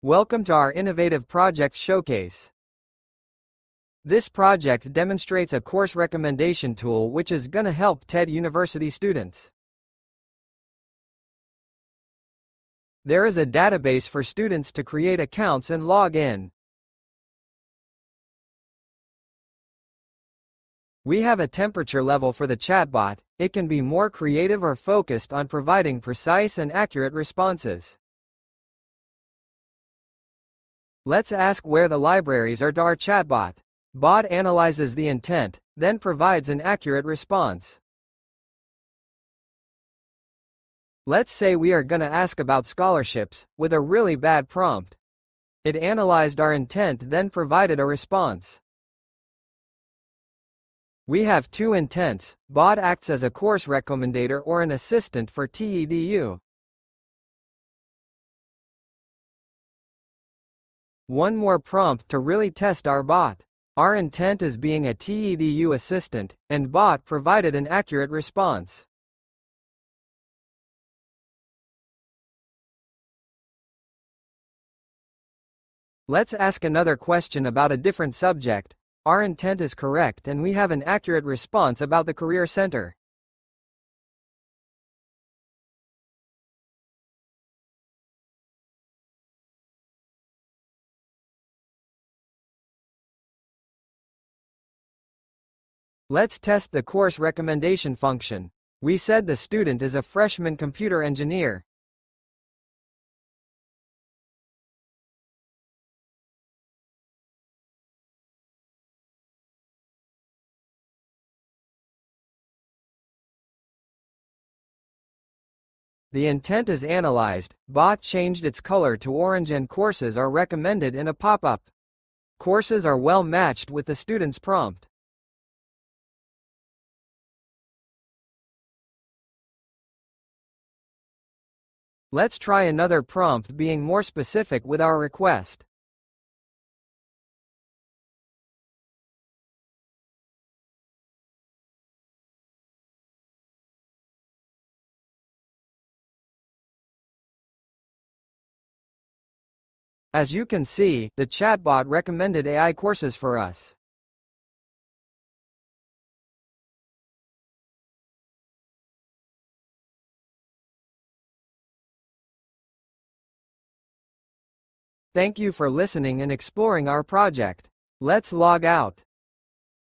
Welcome to our innovative project showcase. This project demonstrates a course recommendation tool which is gonna help TED University students. There is a database for students to create accounts and log in. We have a temperature level for the chatbot. It can be more creative or focused on providing precise and accurate responses. Let's ask where the libraries are to our chatbot. Bot analyzes the intent, then provides an accurate response. Let's say we are gonna ask about scholarships, with a really bad prompt. It analyzed our intent then provided a response. We have two intents. Bot acts as a course recommendator or an assistant for TEDU. One more prompt to really test our bot. Our intent is being a TEDU assistant, and bot provided an accurate response. Let's ask another question about a different subject. Our intent is correct and we have an accurate response about the Career Center. Let's test the course recommendation function. We said the student is a freshman computer engineer. The intent is analyzed. Bot changed its color to orange and courses are recommended in a pop-up. Courses are well matched with the student's prompt. Let's try another prompt being more specific with our request. As you can see, the chatbot recommended AI courses for us. Thank you for listening and exploring our project. Let's log out.